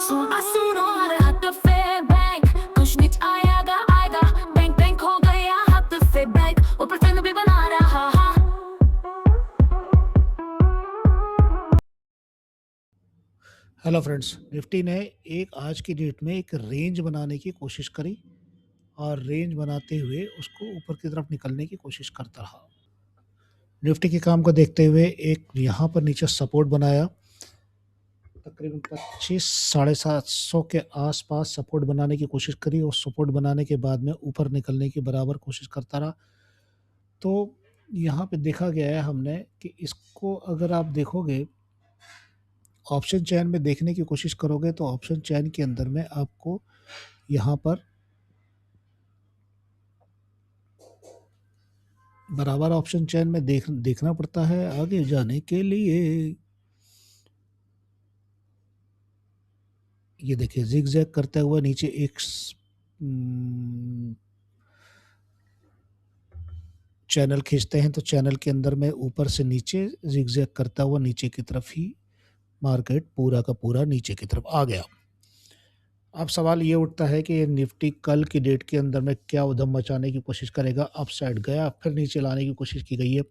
सुनो हद पे बैंक कुछ नहीं आएगा आएगा बैंक बैंक हो गया हद पे बैंक ऊपर फिल्म भी बना रहा हेलो फ्रेंड्स, निफ्टी ने आज की डेट में एक रेंज बनाने की कोशिश करी और रेंज बनाते हुए उसको ऊपर की तरफ निकलने की कोशिश करता रहा। निफ्टी के काम को देखते हुए एक यहाँ पर नीचे सपोर्ट बनाया, तकरीबन 25,750 के आसपास सपोर्ट बनाने की कोशिश करी और सपोर्ट बनाने के बाद में ऊपर निकलने की बराबर कोशिश करता रहा। तो यहाँ पे देखा गया है हमने कि इसको अगर आप देखोगे, ऑप्शन चैन में देखने की कोशिश करोगे तो ऑप्शन चैन के अंदर में आपको यहाँ पर बराबर ऑप्शन चैन में देखना पड़ता है आगे जाने के लिए। ये देखिए जिग-जैग करते हुए नीचे एक चैनल खींचते हैं तो चैनल के अंदर में ऊपर से नीचे जिग-जैग करता हुआ नीचे की तरफ ही मार्केट पूरा का पूरा नीचे की तरफ आ गया। अब सवाल ये उठता है कि ये निफ्टी कल की डेट के अंदर में क्या उधम मचाने की कोशिश करेगा। अप साइड गया, फिर नीचे लाने की कोशिश की गई है।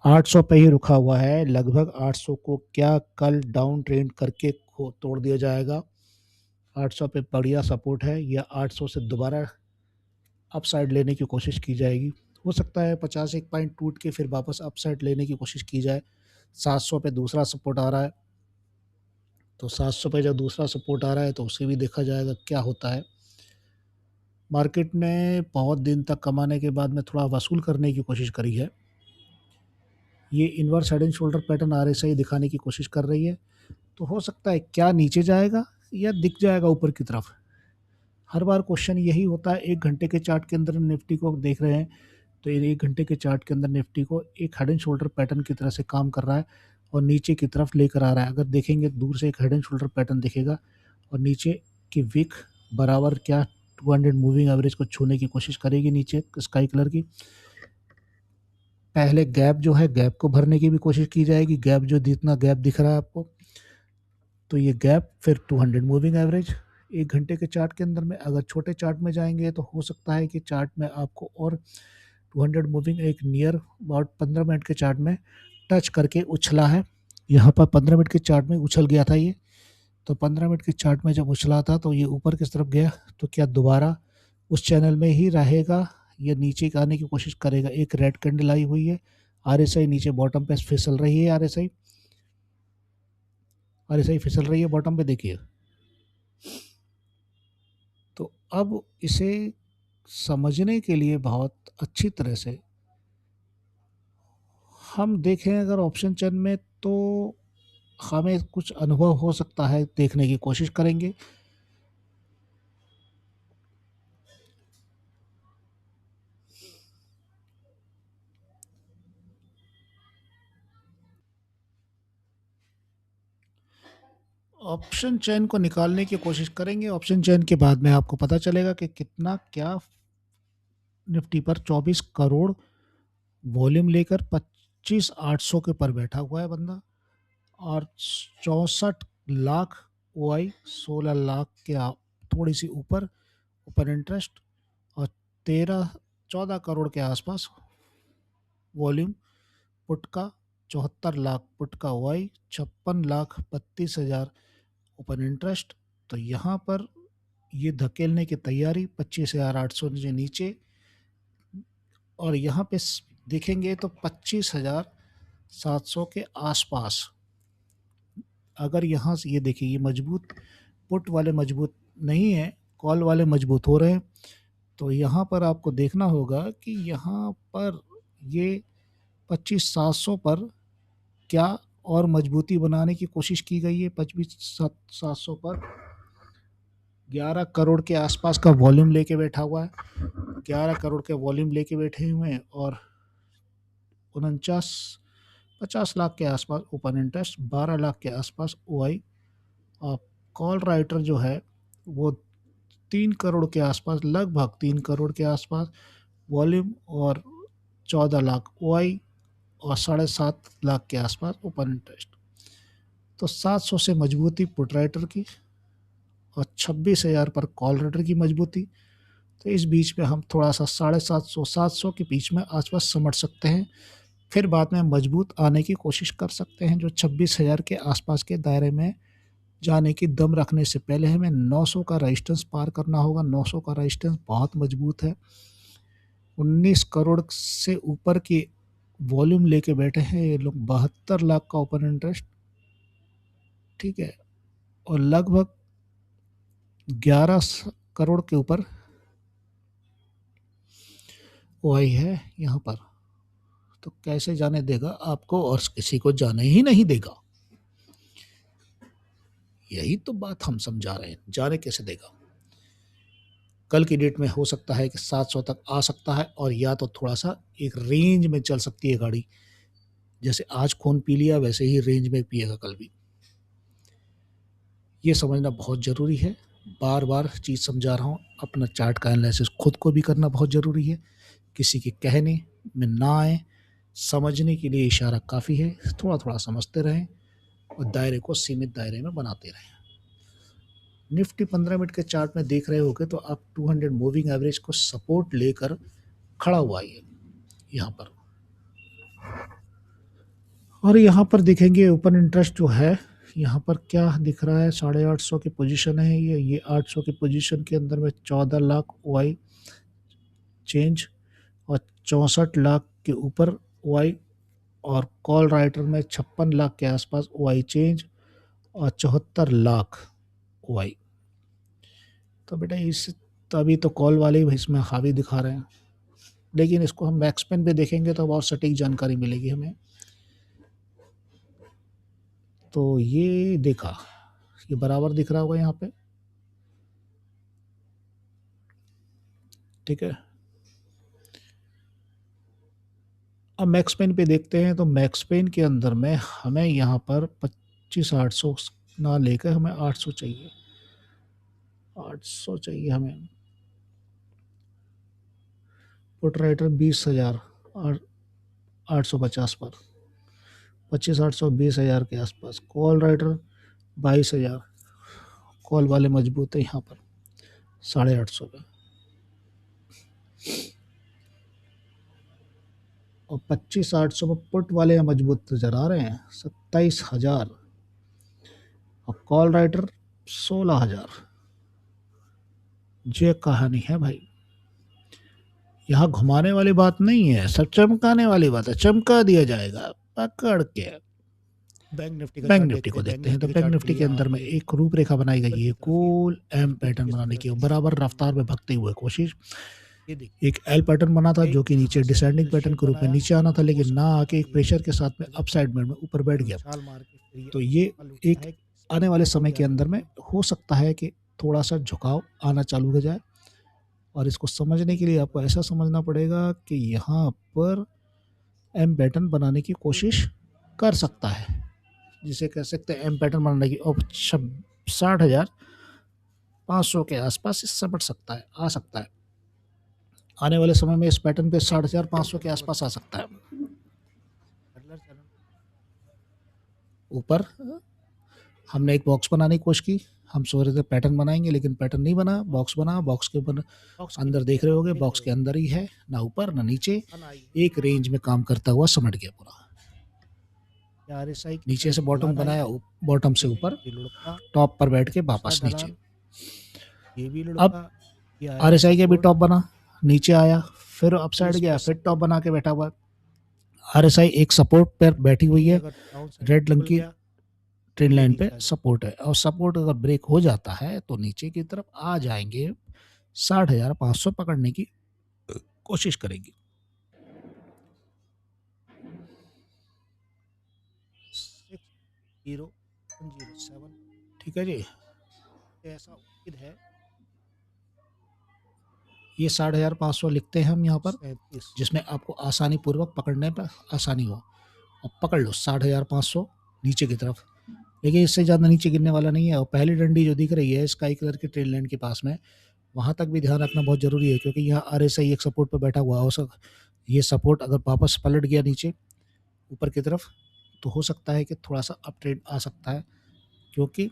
800 पे ही रुका हुआ है। लगभग 800 को क्या कल डाउन ट्रेंड करके तोड़ दिया जाएगा। 800 पे बढ़िया सपोर्ट है या 800 से दोबारा अप साइड लेने की कोशिश की जाएगी। हो सकता है 50 एक पॉइंट टूट के फिर वापस अप साइड लेने की कोशिश की जाए। 700 पे दूसरा सपोर्ट आ रहा है, तो 700 पे जब दूसरा सपोर्ट आ रहा है तो उसे भी देखा जाएगा क्या होता है। मार्केट ने बहुत दिन तक कमाने के बाद में थोड़ा वसूल करने की कोशिश करी है। ये inverse head and shoulder pattern RSI दिखाने की कोशिश कर रही है, तो हो सकता है क्या नीचे जाएगा या दिख जाएगा ऊपर की तरफ। हर बार क्वेश्चन यही होता है। 1 घंटे के चार्ट के अंदर निफ्टी को देख रहे हैं, तो 1 घंटे के चार्ट के अंदर निफ्टी को एक हेड एंड शोल्डर पैटर्न की तरह से काम कर रहा है और नीचे की तरफ लेकर आ रहा है। अगर देखेंगे दूर से एक हेड एंड शोल्डर पैटर्न दिखेगा और नीचे की विक बराबर क्या 200 मूविंग एवरेज को छूने की कोशिश करेगी नीचे स्काई कलर की। पहले गैप जो है, गैप को भरने की भी कोशिश की जाएगी। गैप जो जितना गैप दिख रहा है आपको, तो ये गैप फिर 200 मूविंग एवरेज 1 घंटे के चार्ट के अंदर में। अगर छोटे चार्ट में जाएँगे तो हो सकता है कि चार्ट में आपको और 200 मूविंग एक नियर अबाउट 15 मिनट के चार्ट में टच करके उछला है। यहाँ पर 15 मिनट के चार्ट में उछल गया था ये। तो 15 मिनट के चार्ट में जब उछला था तो ये ऊपर किस तरफ गया, तो क्या दोबारा उस चैनल में ही रहेगा या नीचे आने की कोशिश करेगा। एक रेड कैंडल आई हुई है, आरएसआई नीचे बॉटम पे फिसल रही है। आरएसआई फिसल रही है बॉटम पे, देखिए। तो अब इसे समझने के लिए बहुत अच्छी तरह से हम देखें अगर ऑप्शन चेन में, तो हमें कुछ अनुभव हो सकता है, देखने की कोशिश करेंगे। ऑप्शन चेन को निकालने की कोशिश करेंगे। ऑप्शन चेन के बाद में आपको पता चलेगा कि कितना क्या निफ्टी पर 24 करोड़ वॉल्यूम लेकर 25,800 के पर बैठा हुआ है बंदा और 64 लाख ओआई, 16 लाख के थोड़ी सी ऊपर ओपन इंटरेस्ट और 14 करोड़ के आसपास वॉल्यूम पुट का। 74 लाख पुट का ओआई, 56,32,000 ओपन इंटरेस्ट। तो यहाँ पर ये धकेलने की तैयारी 25,800 से नीचे, और यहाँ पे देखेंगे तो 25,700 के आसपास। अगर यहाँ से ये देखिए, ये मजबूत पुट वाले मजबूत नहीं है, कॉल वाले मजबूत हो रहे हैं। तो यहाँ पर आपको देखना होगा कि यहाँ पर ये 25,700 पर क्या और मजबूती बनाने की कोशिश की गई है। 25,700 पर 11 करोड़ के आसपास का वॉल्यूम लेके बैठा हुआ है। 11 करोड़ के वॉल्यूम लेके बैठे हुए हैं और 50 लाख के आसपास ओपन इंटरेस्ट, 12 लाख के आसपास ओआई। और कॉल राइटर जो है वो 3 करोड़ के आसपास, लगभग 3 करोड़ के आसपास वॉल्यूम और 14 लाख ओआई और 7.5 लाख के आसपास ओपन इंटरेस्ट। तो 700 से मजबूती पुट राइटर की और 26,000 पर कॉल राइटर की मजबूती। तो इस बीच में हम थोड़ा सा 750 700 के बीच में आसपास समझ सकते हैं, फिर बाद में मजबूत आने की कोशिश कर सकते हैं। जो 26,000 के आसपास के दायरे में जाने की दम रखने से पहले हमें 900 का रेजिस्टेंस पार करना होगा। 900 का रेजिस्टेंस बहुत मजबूत है। 19 करोड़ से ऊपर की वॉल्यूम लेके बैठे हैं ये लोग, 72 लाख का ओपन इंटरेस्ट, ठीक है, और लगभग 11 करोड़ के ऊपर ओआई है यहाँ पर। तो कैसे जाने देगा आपको, और किसी को जाने ही नहीं देगा। यही तो बात हम समझा रहे हैं, जाने कैसे देगा। कल की डेट में हो सकता है कि 700 तक आ सकता है, और या तो थोड़ा सा एक रेंज में चल सकती है गाड़ी। जैसे आज खून पी लिया वैसे ही रेंज में पिएगा कल भी। ये समझना बहुत ज़रूरी है। बार बार चीज़ समझा रहा हूँ। अपना चार्ट का एनालिसिस खुद को भी करना बहुत ज़रूरी है। किसी के कहने में ना आए, समझने के लिए इशारा काफ़ी है। थोड़ा थोड़ा समझते रहें और दायरे को सीमित दायरे में बनाते रहें। निफ्टी 15 मिनट के चार्ट में देख रहे होगे तो आप 200 मूविंग एवरेज को सपोर्ट लेकर खड़ा हुआ है यहाँ पर। और यहाँ पर देखेंगे ओपन इंटरेस्ट जो है, यहाँ पर क्या दिख रहा है, 850 की पोजीशन है। ये 800 की पोजीशन के अंदर में 14 लाख ओआई चेंज और 64 लाख के ऊपर ओआई, और कॉल राइटर में 56 लाख के आसपास ओआई चेंज और 74 लाख ओआई। तो बेटा इस तभी तो कॉल वाले ही इसमें हावी दिखा रहे हैं, लेकिन इसको हम मैक्स पेन पे देखेंगे तो और सटीक जानकारी मिलेगी हमें। तो ये देखा, ये बराबर दिख रहा होगा यहाँ पे, ठीक है। अब मैक्स पेन पे देखते हैं, तो मैक्स पेन के अंदर में हमें यहाँ पर 25,800 ना लेकर हमें 800 चाहिए, 800 चाहिए हमें। पुट राइटर 20,000 और 850 पर, 25,800 20,000 के आसपास। कॉल राइटर 22,000, कॉल वाले मजबूत है यहाँ पर 850 पे, और 25,800 में पुट वाले मजबूत नजर आ रहे हैं 27,000, और कॉल राइटर 16,000। ये कहानी है भाई। यहाँ घुमाने वाली बात नहीं है, सब चमकाने वाली बात है। चमका दिया जाएगा पकड़ के। बैंक निफ्टी को देखते हैं, तो बैंक निफ्टी के अंदर में एक रूपरेखा बनाई गई है गोल एम पैटर्न बनाने की, बराबर रफ्तार में भगते हुए कोशिश। एक एल पैटर्न बना था जो कि नीचे डिसेंडिंग पैटर्न के रूप में नीचे आना था, लेकिन ना आके एक प्रेशर के साथ में अपसाइड में ऊपर बैठ गया। तो ये एक आने वाले समय के अंदर में हो सकता है कि थोड़ा सा झुकाव आना चालू हो जाए, और इसको समझने के लिए आपको ऐसा समझना पड़ेगा कि यहाँ पर एम पैटर्न बनाने की कोशिश कर सकता है, जिसे कह सकते हैं एम पैटर्न बनाने की, और 60,500 के आसपास इससे बढ़ सकता है, आ सकता है। आने वाले समय में इस पैटर्न पे 60,500 के आसपास आ सकता है। ऊपर हमने एक बॉक्स बनाने की कोशिश की, हम सोच रहे थे पैटर्न बनाएंगे, लेकिन पैटर्न नहीं बना, बॉक्स बना। बॉक्स के ऊपर अंदर देख रहे होगे, बॉक्स के अंदर ही है, ना ऊपर ना नीचे, एक रेंज में काम करता हुआ समझ गया पूरा। नीचे से बॉटम बनाया, बॉटम से ऊपर, टॉप पर बैठ के वापस नीचे। अब आरएसआई के भी टॉप बना, नीचे आया, फिर अपसाइड गया, फिर टॉप बना के बैठा हुआ। आरएसआई एक सपोर्ट पर बैठी हुई है, रेड रंग की ट्रेन लाइन पे सपोर्ट है, और सपोर्ट अगर ब्रेक हो जाता है तो नीचे की तरफ आ जाएंगे, 60,500 पकड़ने की कोशिश करेंगे। ठीक है जी, ऐसा उम्मीद है। ये 60,500 लिखते हैं हम यहाँ पर, जिसमें आपको आसानी पूर्वक पकड़ने पर आसानी हो, और पकड़ लो 60,500 नीचे की तरफ। लेकिन इससे ज़्यादा नीचे गिरने वाला नहीं है। और पहली डंडी जो दिख रही है स्काई कलर के ट्रेन लाइन के पास में, वहाँ तक भी ध्यान रखना बहुत ज़रूरी है, क्योंकि यहाँ आरएसआई एक सपोर्ट पर बैठा हुआ हो सकता, ये सपोर्ट अगर वापस पलट गया नीचे ऊपर की तरफ, तो हो सकता है कि थोड़ा सा अप ट्रेंड आ सकता है, क्योंकि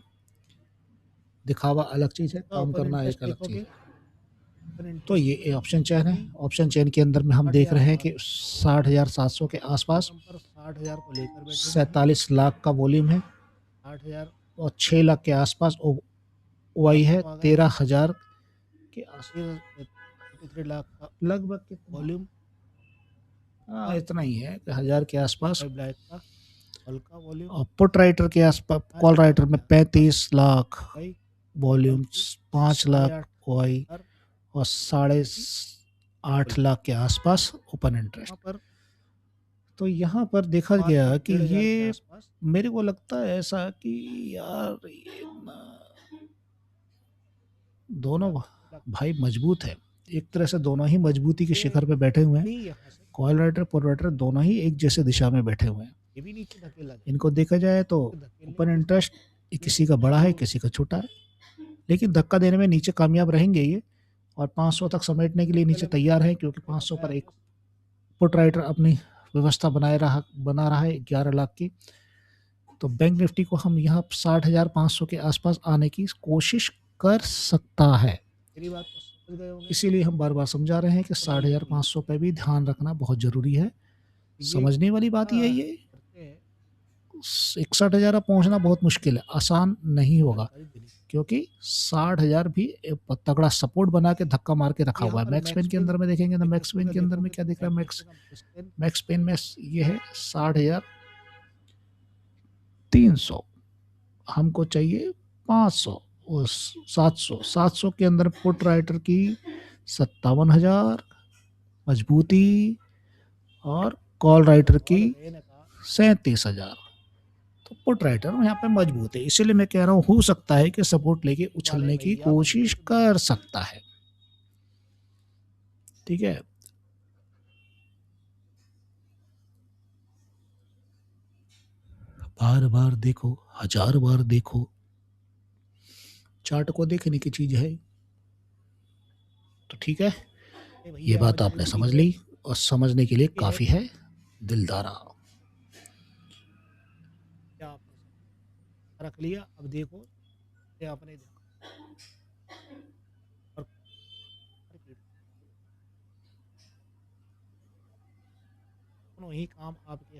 दिखावा अलग चीज़ है, काम ओपन करना इंटरेस्ट एक अलग चीज़ देखोगे, है। ओपन तो इंटरेस्ट ये ऑप्शन चेन है। ऑप्शन चेन के अंदर में हम देख रहे हैं कि 60,700 के आसपास पर 60,000 को लेकर बैठे 47 लाख का वॉल्यूम है 60,000 और 6 लाख के आसपास ओवाई है। 13,000 के आसपास 53 लाख का लगभग कितना वॉल्यूम, हाँ इतना ही है, 1,000 के आसपास। ब्लैक का हल्का वॉल्यूम, और पुट राइटर के आसपास, कॉल राइटर में 35 लाख भाई वॉल्यूम, 5 लाख ओवाई 8,000 और 8.5 लाख के आसपास ओपन इंटरेस्ट। यहाँ पर तो यहाँ पर देखा गया कि 1,500 के ये आसपास मेरे को लगता है ऐसा कि यार ये दोनों भाई मजबूत है, एक तरह से दोनों ही मजबूती के शिखर पे बैठे हुए हैं। नहीं, यहाँ से कॉल राइटर पुट राइटर दोनों ही एक जैसे दिशा में बैठे हुए हैं। ये भी नीचे धकेला जाए, इनको देखा जाए तो धकेलने ओपन इंटरेस्ट किसी का बड़ा है किसी का छोटा है, लेकिन धक्का देने में नीचे कामयाब रहेंगे ये और 500 तक समेटने के लिए नीचे तैयार है, क्योंकि 500 पर एक पुट राइटर अपनी व्यवस्था बना रहा है 11 लाख की। तो बैंक निफ्टी को हम यहाँ 60,500 के आसपास आने की कोशिश कर सकता है। मेरी बात को समझ गए होंगे। इसीलिए हम बार बार समझा रहे हैं कि 60,500 पे भी ध्यान रखना बहुत जरूरी है। समझने वाली बात ये है, ये 61,000 पहुंचना बहुत मुश्किल है, आसान नहीं होगा, क्योंकि 60,000 भी एक तगड़ा सपोर्ट बना के धक्का मार के रखा हुआ है। मैक्स पेन के अंदर में देखेंगे तो मैक्स पेन के अंदर में क्या दिख रहा है, मैक्स पेन में ये है 60,300, हमको चाहिए 500 और 700 के अंदर पुट राइटर की 57,000 मजबूती और कॉल राइटर की 37,000। तो पुट राइटर यहाँ पे मजबूत है, इसीलिए मैं कह रहा हूँ हो सकता है कि सपोर्ट लेके उछलने की कोशिश कर सकता है। ठीक है, बार बार देखो, 1000 बार देखो, चार्ट को देखने की चीज है। तो ठीक है, ये बात आपने समझ ली और समझने के लिए काफी है दिलदारा। क्या आपने रख लिया, अब देखो आपने दोनों ही काम आपके